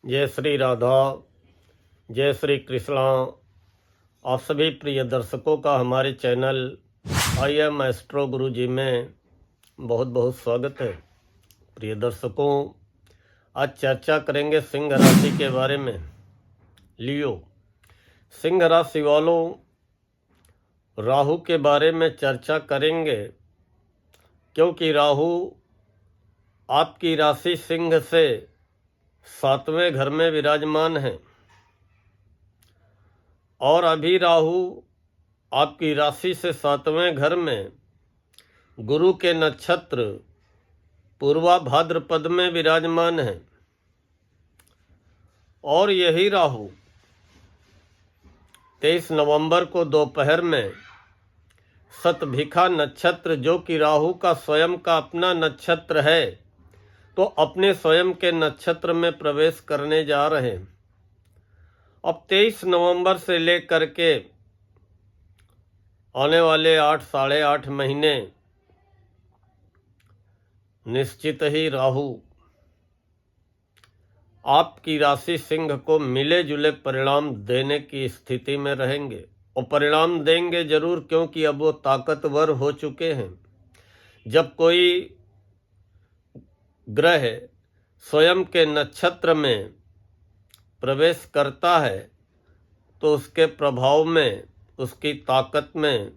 जय श्री राधा, जय श्री कृष्णा। आप सभी प्रिय दर्शकों का हमारे चैनल आई एम एस्ट्रो गुरु जी में बहुत बहुत स्वागत है। प्रिय दर्शकों, आज चर्चा करेंगे सिंह राशि के बारे में। लियो, सिंह राशि वालों, राहु के बारे में चर्चा करेंगे क्योंकि राहु आपकी राशि सिंह से 7वें घर में विराजमान है और अभी राहु आपकी राशि से 7वें घर में गुरु के नक्षत्र पूर्वा भाद्रपद में विराजमान है। और यही राहु 23 नवंबर को दोपहर में शतभिखा नक्षत्र, जो कि राहु का स्वयं का अपना नक्षत्र है, तो अपने स्वयं के नक्षत्र में प्रवेश करने जा रहे हैं। अब 23 नवंबर से लेकर के आने वाले 8 साढ़े 8 महीने निश्चित ही राहु आपकी राशि सिंह को मिले जुले परिणाम देने की स्थिति में रहेंगे और परिणाम देंगे जरूर, क्योंकि अब वो ताकतवर हो चुके हैं। जब कोई ग्रह स्वयं के नक्षत्र में प्रवेश करता है तो उसके प्रभाव में, उसकी ताकत में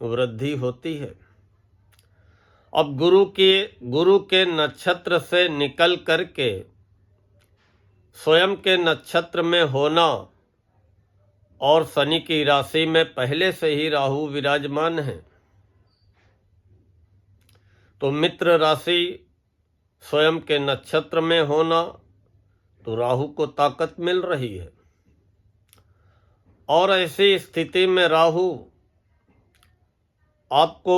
वृद्धि होती है। अब गुरु के नक्षत्र से निकल करके स्वयं के नक्षत्र में होना और शनि की राशि में पहले से ही राहु विराजमान है, तो मित्र राशि स्वयं के नक्षत्र में होना, तो राहु को ताकत मिल रही है। और ऐसी स्थिति में राहु आपको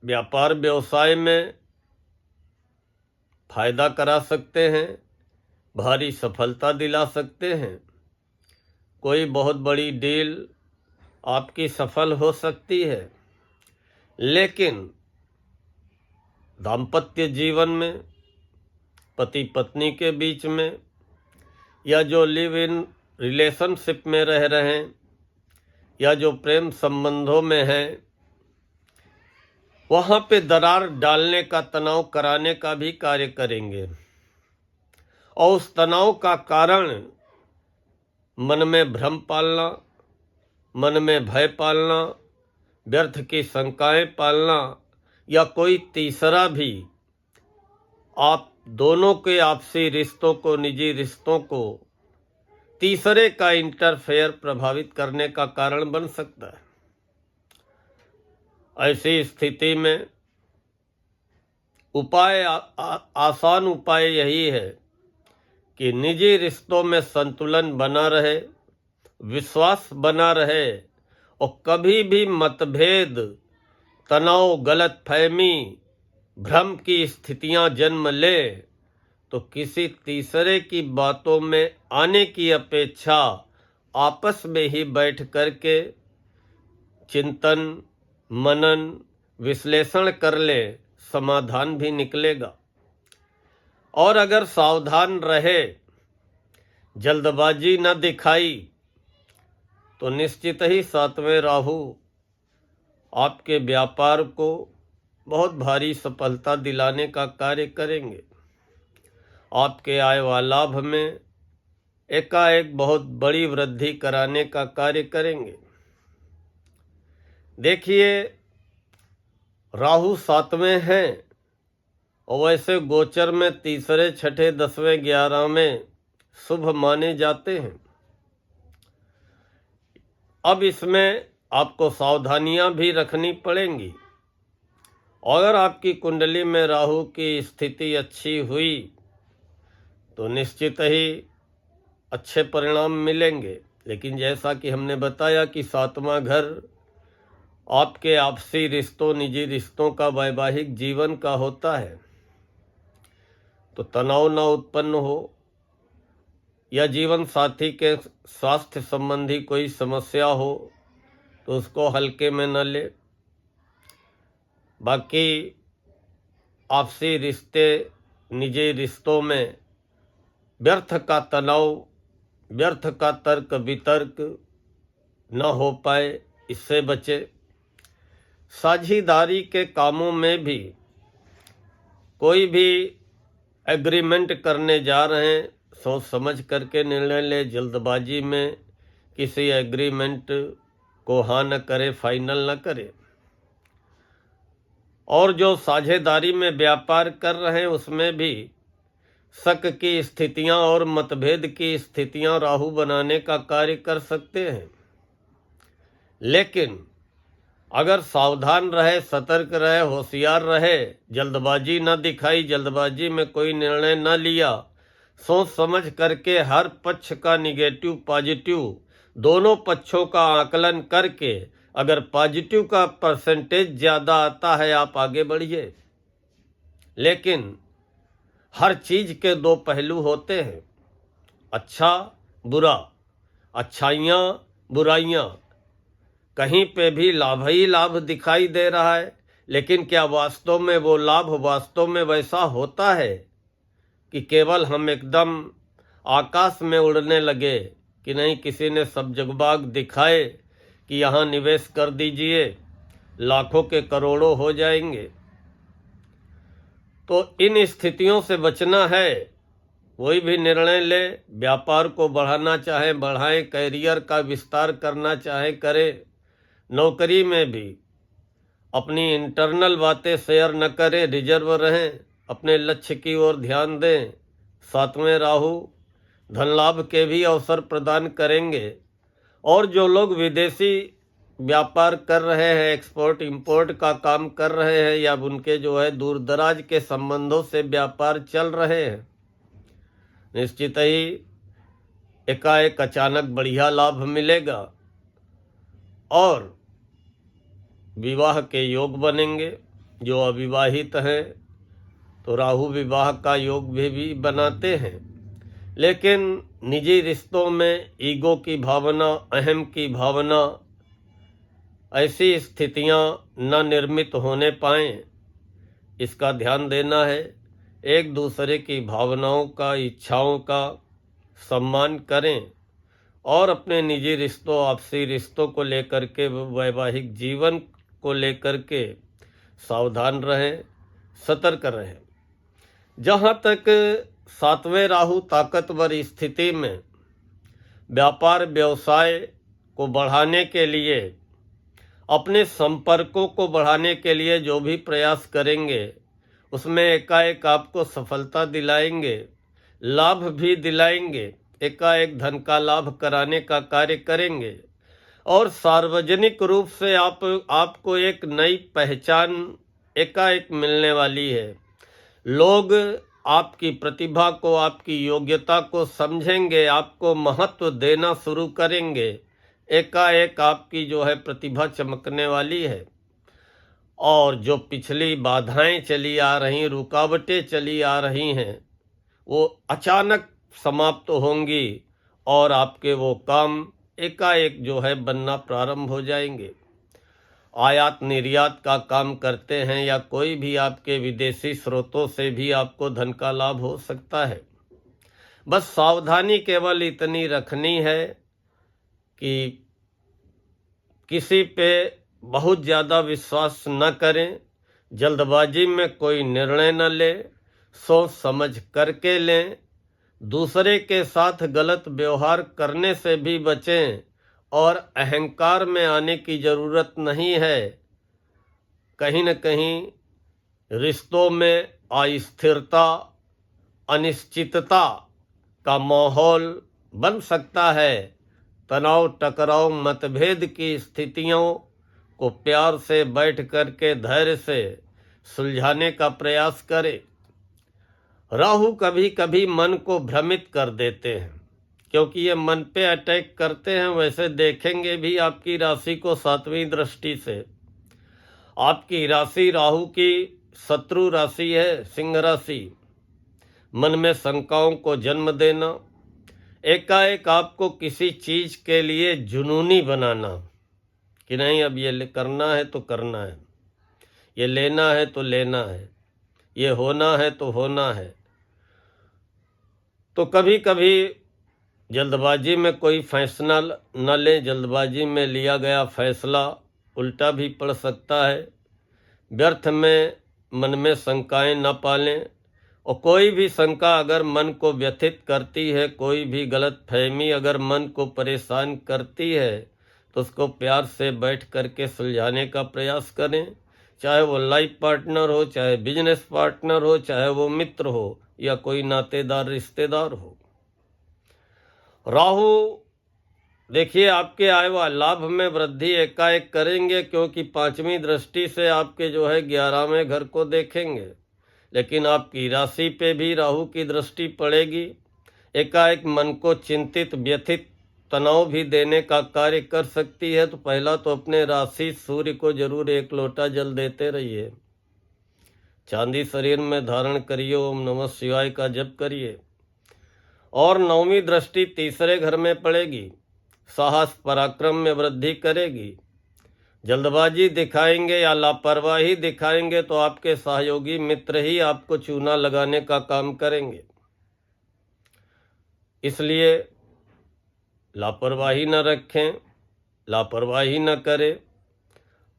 व्यापार व्यवसाय में फायदा करा सकते हैं, भारी सफलता दिला सकते हैं। कोई बहुत बड़ी डील आपकी सफल हो सकती है, लेकिन दाम्पत्य जीवन में, पति पत्नी के बीच में, या जो लिव इन रिलेशनशिप में रह रहे हैं, या जो प्रेम संबंधों में हैं, वहाँ पे दरार डालने का, तनाव कराने का भी कार्य करेंगे। और उस तनाव का कारण मन में भ्रम पालना, मन में भय पालना, व्यर्थ की शंकाएं पालना, या कोई तीसरा भी आप दोनों के आपसी रिश्तों को, निजी रिश्तों को तीसरे का इंटरफेयर प्रभावित करने का कारण बन सकता है। ऐसी स्थिति में आसान उपाय यही है कि निजी रिश्तों में संतुलन बना रहे, विश्वास बना रहे, और कभी भी मतभेद, तनाव, गलतफहमी, भ्रम की स्थितियां जन्म ले तो किसी तीसरे की बातों में आने की अपेक्षा आपस में ही बैठ करके चिंतन, मनन, विश्लेषण कर ले, समाधान भी निकलेगा। और अगर सावधान रहे, जल्दबाजी न दिखाई, तो निश्चित ही 7वें राहु आपके व्यापार को बहुत भारी सफलता दिलाने का कार्य करेंगे। आपके आय व लाभ में एकाएक बहुत बड़ी वृद्धि कराने का कार्य करेंगे। देखिए, राहु 7वें हैं और वैसे गोचर में तीसरे, छठे, 10वें, 11वें शुभ माने जाते हैं। अब इसमें आपको सावधानियां भी रखनी पड़ेंगी। अगर आपकी कुंडली में राहु की स्थिति अच्छी हुई तो निश्चित ही अच्छे परिणाम मिलेंगे। लेकिन जैसा कि हमने बताया कि 7वां घर आपके आपसी रिश्तों, निजी रिश्तों का, वैवाहिक जीवन का होता है, तो तनाव न उत्पन्न हो, या जीवन साथी के स्वास्थ्य संबंधी कोई समस्या हो तो उसको हल्के में न ले। बाकी आपसी रिश्ते, निजी रिश्तों में व्यर्थ का तनाव, व्यर्थ का तर्क वितर्क न हो पाए, इससे बचे। साझेदारी के कामों में भी कोई भी एग्रीमेंट करने जा रहे हैं, सोच समझ करके निर्णय ले। जल्दबाजी में किसी एग्रीमेंट को हाँ न करे, फाइनल न करे। और जो साझेदारी में व्यापार कर रहे हैं उसमें भी शक की स्थितियां और मतभेद की स्थितियां राहु बनाने का कार्य कर सकते हैं। लेकिन अगर सावधान रहे, सतर्क रहे, होशियार रहे, जल्दबाजी न दिखाई, जल्दबाजी में कोई निर्णय न लिया, सोच समझ करके हर पक्ष का निगेटिव पॉजिटिव दोनों पक्षों का आकलन करके अगर पॉजिटिव का परसेंटेज ज़्यादा आता है, आप आगे बढ़िए। लेकिन हर चीज़ के दो पहलू होते हैं, अच्छा बुरा, अच्छाइयाँ बुराइयाँ। कहीं पे भी लाभ ही लाभ दिखाई दे रहा है, लेकिन क्या वास्तव में वो लाभ वास्तव में वैसा होता है कि केवल हम एकदम आकाश में उड़ने लगे कि नहीं, किसी ने सब जगबाग दिखाए कि यहाँ निवेश कर दीजिए, लाखों के करोड़ों हो जाएंगे। तो इन स्थितियों से बचना है। कोई भी निर्णय ले, व्यापार को बढ़ाना चाहे बढ़ाएं, कैरियर का विस्तार करना चाहे करें। नौकरी में भी अपनी इंटरनल बातें शेयर न करें, रिजर्व रहें, अपने लक्ष्य की ओर ध्यान दें। 7वें राहु धन लाभ के भी अवसर प्रदान करेंगे। और जो लोग विदेशी व्यापार कर रहे हैं, एक्सपोर्ट इंपोर्ट का काम कर रहे हैं, या उनके जो है दूर दराज के संबंधों से व्यापार चल रहे हैं, निश्चित ही एकाएक अचानक बढ़िया लाभ मिलेगा और विवाह के योग बनेंगे। जो अविवाहित हैं तो राहु विवाह का योग भी बनाते हैं। लेकिन निजी रिश्तों में ईगो की भावना, अहम की भावना, ऐसी स्थितियां न निर्मित होने पाएं, इसका ध्यान देना है। एक दूसरे की भावनाओं का, इच्छाओं का सम्मान करें और अपने निजी रिश्तों, आपसी रिश्तों को लेकर के, वैवाहिक जीवन को लेकर के सावधान रहें, सतर्क रहें। जहाँ तक 7वें राहु ताकतवर स्थिति में व्यापार व्यवसाय को बढ़ाने के लिए, अपने संपर्कों को बढ़ाने के लिए जो भी प्रयास करेंगे उसमें एकाएक आपको सफलता दिलाएंगे, लाभ भी दिलाएंगे, एकाएक धन का लाभ कराने का कार्य करेंगे। और सार्वजनिक रूप से आपको एक नई पहचान एकाएक मिलने वाली है। लोग आपकी प्रतिभा को, आपकी योग्यता को समझेंगे, आपको महत्व देना शुरू करेंगे। एकाएक आपकी जो है प्रतिभा चमकने वाली है। और जो पिछली बाधाएं चली आ रही, रुकावटें चली आ रही हैं, वो अचानक समाप्त होंगी और आपके वो काम एकाएक जो है बनना प्रारंभ हो जाएंगे। आयात निर्यात का काम करते हैं या कोई भी आपके विदेशी स्रोतों से भी आपको धन का लाभ हो सकता है। बस सावधानी केवल इतनी रखनी है कि किसी पे बहुत ज़्यादा विश्वास न करें, जल्दबाजी में कोई निर्णय न लें, सोच समझ करके लें। दूसरे के साथ गलत व्यवहार करने से भी बचें और अहंकार में आने की ज़रूरत नहीं है। कहीं न कहीं रिश्तों में अस्थिरता, अनिश्चितता का माहौल बन सकता है। तनाव, टकराव, मतभेद की स्थितियों को प्यार से बैठ करके धैर्य से सुलझाने का प्रयास करें। राहु कभी कभी मन को भ्रमित कर देते हैं, क्योंकि ये मन पे अटैक करते हैं। वैसे देखेंगे भी आपकी राशि को 7वीं दृष्टि से, आपकी राशि राहु की शत्रु राशि है, सिंह राशि। मन में शंकाओं को जन्म देना, एकाएक आपको किसी चीज़ के लिए जुनूनी बनाना कि नहीं, अब ये करना है तो करना है, ये लेना है तो लेना है, ये होना है तो होना है। तो कभी कभी जल्दबाजी में कोई फैसला न लें। जल्दबाजी में लिया गया फैसला उल्टा भी पड़ सकता है। व्यर्थ में मन में शंकाएं न पालें, और कोई भी शंका अगर मन को व्यथित करती है, कोई भी गलत फहमी अगर मन को परेशान करती है, तो उसको प्यार से बैठ करके सुलझाने का प्रयास करें। चाहे वो लाइफ पार्टनर हो, चाहे बिजनेस पार्टनर हो, चाहे वो मित्र हो या कोई नातेदार रिश्तेदार हो। राहु देखिए आपके आय व लाभ में वृद्धि एकाएक करेंगे, क्योंकि 5वीं दृष्टि से आपके जो है 11वें घर को देखेंगे। लेकिन आपकी राशि पे भी राहु की दृष्टि पड़ेगी। एकाएक मन को चिंतित, व्यथित, तनाव भी देने का कार्य कर सकती है। तो पहला तो अपने राशि सूर्य को जरूर 1 लोटा जल देते रहिए। चांदी शरीर में धारण करिए, ओम नमः शिवाय का जप करिए। और 9वीं दृष्टि तीसरे घर में पड़ेगी, साहस पराक्रम में वृद्धि करेगी। जल्दबाजी दिखाएंगे या लापरवाही दिखाएंगे तो आपके सहयोगी मित्र ही आपको चूना लगाने का काम करेंगे। इसलिए लापरवाही न रखें, लापरवाही न करें,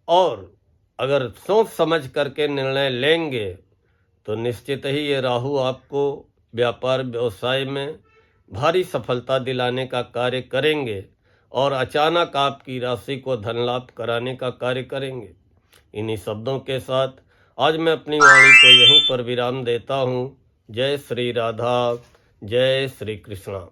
और अगर सोच समझ करके निर्णय लेंगे तो निश्चित ही ये राहु आपको व्यापार व्यवसाय में भारी सफलता दिलाने का कार्य करेंगे, और अचानक आपकी राशि को धन लाभ कराने का कार्य करेंगे। इन्हीं शब्दों के साथ आज मैं अपनी वाणी को यहीं पर विराम देता हूँ। जय श्री राधा, जय श्री कृष्णा।